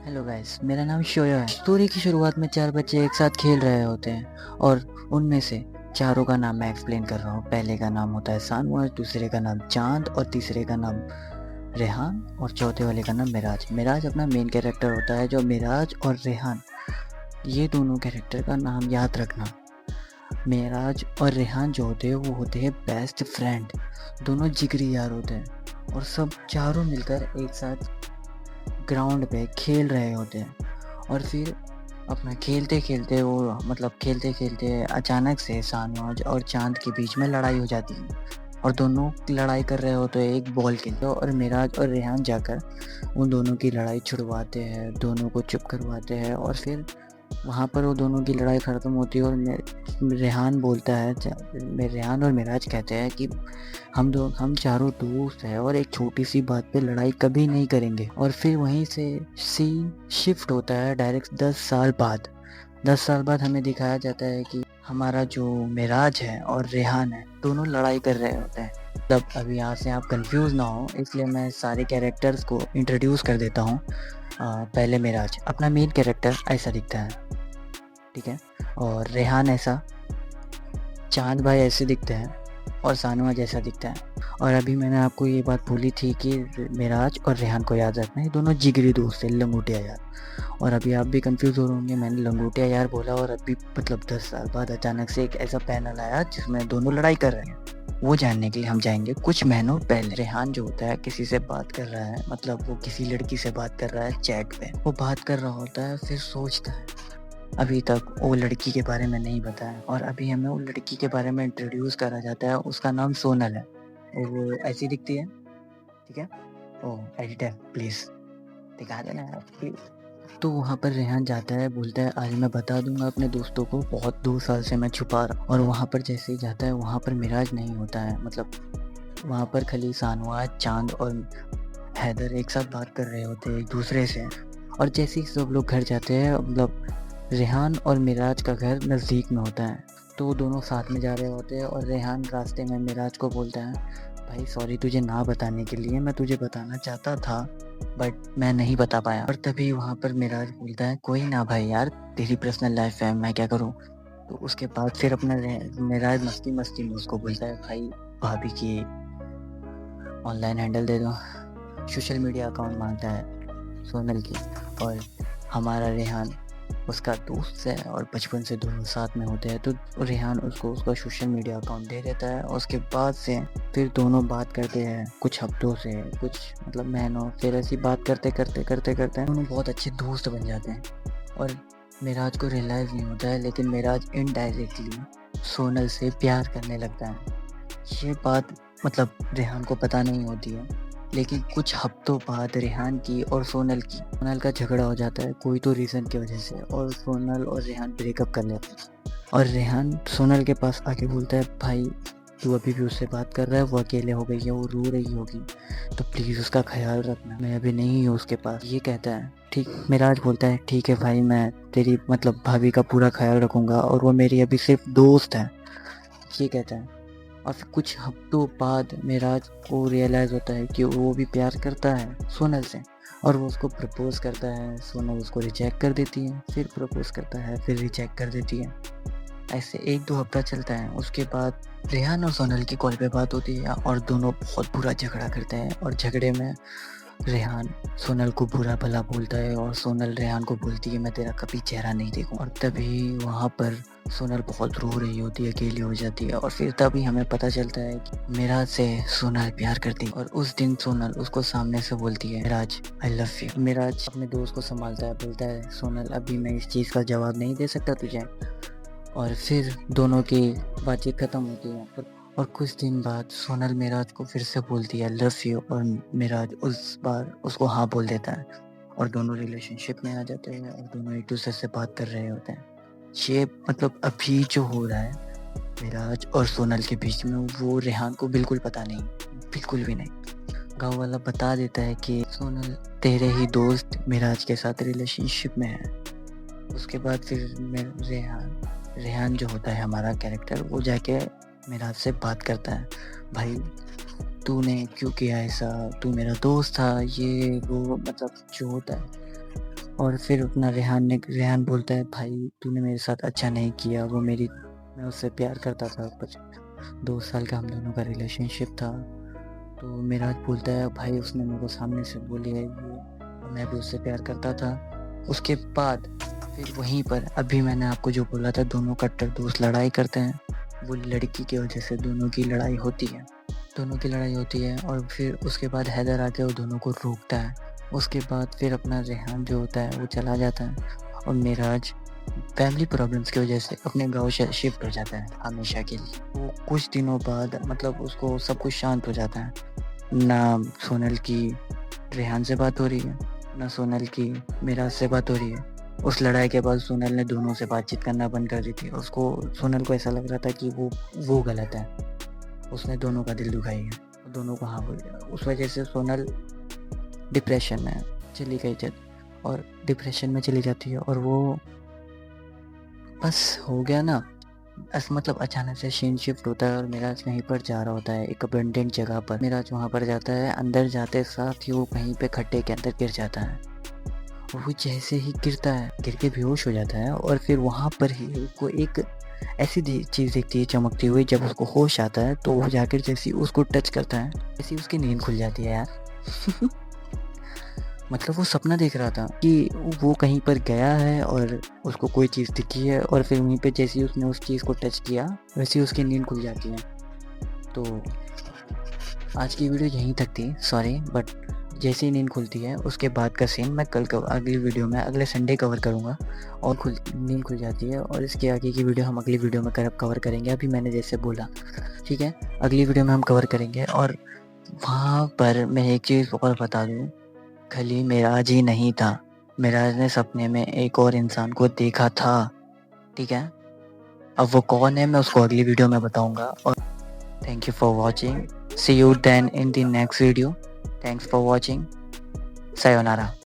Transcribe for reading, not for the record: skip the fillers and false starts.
Hello guys, मेरा नाम Shoya है। स्टोरी की शुरुआत में 4 बच्चे एक साथ खेल रहे होते हैं और उनमें से चारों का नाम मैं एक्सप्लेन कर रहा हूँ। पहले का नाम होता है सानवाज, दूसरे का नाम चांद और तीसरे का नाम रेहान और चौथे वाले का नाम मिराज। मिराज अपना मेन कैरेक्टर होता है। जो मिराज और रेहान, ये दोनों कैरेक्टर का नाम याद रखना। मिराज और रेहान जो होते हैं वो होते हैं बेस्ट फ्रेंड, दोनों जिगरी यार होते हैं और सब चारों मिलकर एक साथ ग्राउंड पे खेल रहे होते हैं। और फिर अपना खेलते खेलते खेलते खेलते अचानक से सानवाज और चांद के बीच में लड़ाई हो जाती है और दोनों लड़ाई कर रहे होते हैं एक बॉल के लिए। और मिराज और रेहान जाकर उन दोनों की लड़ाई छुड़वाते हैं, दोनों को चुप करवाते हैं और फिर वहाँ पर वो दोनों की लड़ाई ख़त्म होती है। और रेहान बोलता है, रेहान और मिराज कहते हैं कि हम चारों दोस्त हैं और एक छोटी सी बात पे लड़ाई कभी नहीं करेंगे। और फिर वहीं से सीन शिफ्ट होता है डायरेक्ट 10 साल बाद। 10 साल बाद हमें दिखाया जाता है कि हमारा जो मिराज है और रेहान है दोनों लड़ाई कर रहे होते हैं। तब अभी यहाँ से आप कंफ्यूज ना हो, इसलिए मैं सारे कैरेक्टर्स को इंट्रोड्यूस कर देता हूँ। पहले मिराज अपना मेन कैरेक्टर ऐसा दिखता है, ठीक है। और रेहान ऐसा, चांद भाई ऐसे दिखते हैं और सानुआ जैसा दिखता है। और अभी मैंने आपको ये बात बोली थी कि मिराज और रेहान को याद रखना है, दोनों जिगरी दोस्त हैं, लंगोटिया यार। और अभी आप भी कंफ्यूज हो रहे होंगे, मैंने लंगोटिया यार बोला और अभी 10 साल बाद अचानक से एक ऐसा पैनल आया जिसमें दोनों लड़ाई कर रहे हैं। वो जानने के लिए हम जाएंगे कुछ महीनों पहले। रेहान जो होता है किसी से बात कर रहा है, वो किसी लड़की से बात कर रहा है चैट पे। वो बात कर रहा होता है, फिर सोचता है अभी तक वो लड़की के बारे में नहीं बताया और अभी हमें वो लड़की के बारे में इंट्रोड्यूस करा जाता है। उसका नाम सोनल है और वो ऐसी दिखती है, ठीक है। ओह एडिटर प्लीज़ दिखा देना यार प्लीज़। तो वहाँ पर रेहान जाता है, बोलता है आज मैं बता दूंगा अपने दोस्तों को, बहुत 2 साल से मैं छुपा रहा। और वहाँ पर जैसे ही जाता है वहाँ पर मिराज नहीं होता है, वहाँ पर खाली सानवाज, चांद और हैदर एक साथ बात कर रहे होते हैं एक दूसरे से। और जैसे ही सब लोग घर जाते हैं, रेहान और मिराज का घर नज़दीक में होता है, तो वो दोनों साथ में जा रहे होते हैं। और रेहान रास्ते में मिराज को बोलता है, भाई सॉरी तुझे ना बताने के लिए, मैं तुझे बताना चाहता था बट मैं नहीं बता पाया। और तभी वहाँ पर मिराज बोलता है, कोई ना भाई यार, तेरी पर्सनल लाइफ है, मैं क्या करूँ। तो उसके बाद फिर मिराज मस्ती मस्ती में उसको बोलता है, भाई भाभी की ऑनलाइन हैंडल दे दो। सोशल मीडिया अकाउंट मांगता है सोनल की। और हमारा रेहान उसका दोस्त है और बचपन से दोनों साथ में होते हैं, तो रेहान उसको उसका सोशल मीडिया अकाउंट दे देता है। और उसके बाद से फिर दोनों बात करते हैं कुछ हफ्तों से, कुछ महीनों। फिर ऐसी बात करते करते करते करते दोनों बहुत अच्छे दोस्त बन जाते हैं। और मिराज को रियलाइज़ नहीं होता है, लेकिन मिराज इनडायरेक्टली सोनल से प्यार करने लगता है। ये बात रेहान को पता नहीं होती है, लेकिन कुछ हफ्तों बाद रेहान की और सोनल का झगड़ा हो जाता है कोई तो रीज़न की वजह से, और सोनल और रेहान ब्रेकअप कर लेते हैं। और रेहान सोनल के पास आके बोलता है, भाई तू अभी भी उससे बात कर रहा है, वो अकेले हो गई है, वो रो रही होगी, तो प्लीज़ उसका ख्याल रखना, मैं अभी नहीं हूँ उसके पास। ये कहता है, ठीक। मिराज बोलता है, ठीक है भाई, मैं तेरी भाभी का पूरा ख्याल रखूँगा और वो मेरी अभी सिर्फ दोस्त है। ये कहता है। और फिर कुछ हफ्तों बाद मिराज को रियलाइज़ होता है कि वो भी प्यार करता है सोनल से, और वो उसको प्रपोज़ करता है। सोनल उसको रिजेक्ट कर देती है, फिर प्रपोज़ करता है, फिर रिजेक्ट कर देती है। ऐसे 1-2 हफ्ता चलता है। उसके बाद रेहान और सोनल की कॉल पे बात होती है और दोनों बहुत बुरा झगड़ा करते हैं। और झगड़े में रेहान सोनल को बुरा भला बोलता है और सोनल रेहान को बोलती है, मैं तेरा कभी चेहरा नहीं देखूं। और तभी वहाँ पर सोनल बहुत रो रही होती है, अकेली हो जाती है। और फिर तभी हमें पता चलता है कि मिराज से सोनल प्यार करती है। और उस दिन सोनल उसको सामने से बोलती है, Miraj I love you. Miraj अपने दोस्त को संभालता है, बोलता है, सोनल अभी मैं इस चीज़ का जवाब नहीं दे सकता तुझे। और फिर दोनों की बातचीत ख़त्म होती है। और कुछ दिन बाद सोनल मिराज को फिर से बोलती है लव यू, और मिराज उस बार उसको हाँ बोल देता है। और दोनों रिलेशनशिप में आ जाते हैं और दोनों एक दूसरे से बात कर रहे होते हैं। ये अभी जो हो रहा है मिराज और सोनल के बीच में, वो रेहान को बिल्कुल पता नहीं, बिल्कुल भी नहीं। गाँव वाला बता देता है कि सोनल तेरे ही दोस्त मिराज के साथ रिलेशनशिप में है। उसके बाद फिर रेहान रेहान जो होता है हमारा कैरेक्टर, वो जाके मिराज से बात करता है, भाई तूने क्यों किया ऐसा, तू मेरा दोस्त था, ये वो जो होता है। और फिर अपना रेहान बोलता है, भाई तूने मेरे साथ अच्छा नहीं किया, मैं उससे प्यार करता था, 2 साल का हम दोनों का रिलेशनशिप था। तो मेराज बोलता है, भाई उसने मेरे को सामने से बोली है ये, मैं भी उससे प्यार करता था। उसके बाद फिर वहीं पर अभी मैंने आपको जो बोला था, दोनों कट्टर दोस्त लड़ाई करते हैं, वो लड़की की वजह से दोनों की लड़ाई होती है। और फिर उसके बाद हैदर आके वो दोनों को रोकता है। उसके बाद फिर अपना रेहान जो होता है वो चला जाता है, और मेराज फैमिली प्रॉब्लम्स की वजह से अपने गांव से शिफ्ट हो जाता है हमेशा के लिए। वो कुछ दिनों बाद मतलब उसको सब कुछ शांत हो जाता है, ना सोनल की रेहान से बात हो रही है, ना सोनल की मेराज से बात हो रही है। उस लड़ाई के बाद सोनल ने दोनों से बातचीत करना बंद कर दी थी। सोनल को ऐसा लग रहा था कि वो गलत है, उसने दोनों का दिल दुखाई है, दोनों को हाँ बोल दिया। उस वजह से सोनल डिप्रेशन में चली गई और डिप्रेशन में चली जाती है। और वो बस हो गया ना, मतलब अचानक से सीन शिफ्ट होता है और मिराज कहीं पर जा रहा होता है, एक अबेंडेंट जगह पर। मिराज वहाँ पर जाता है, अंदर जाते साथ ही वो कहीं पे खड्डे के अंदर गिर जाता है। वो जैसे ही गिरता है, गिर के बेहोश हो जाता है, और फिर वहाँ पर ही उसको एक ऐसी चीज़ दिखती है चमकती हुई। जब उसको होश आता है तो वो जाकर जैसे उसको टच करता है, जैसे उसकी नींद खुल जाती है यार। मतलब वो सपना देख रहा था कि वो कहीं पर गया है और उसको कोई चीज़ दिखी है, और फिर वहीं पे जैसे ही उसने उस चीज़ को टच किया वैसे ही उसकी नींद खुल जाती है। तो आज की वीडियो यहीं तक थी, सॉरी, बट जैसे ही नींद खुलती है उसके बाद का सीन मैं अगली वीडियो में अगले संडे कवर करूँगा। और नींद खुल जाती है, और इसके आगे की वीडियो हम अगली वीडियो में कवर करेंगे। अभी मैंने जैसे बोला, ठीक है, अगली वीडियो में हम कवर करेंगे। और वहाँ पर मैं एक चीज़ और बता दूँ, खाली मेराज ही नहीं था, मेराज ने सपने में एक और इंसान को देखा था, ठीक है। अब वो कौन है मैं उसको अगली वीडियो में बताऊंगा। और thank you for watching, see you then in the next video, thanks for watching, sayonara.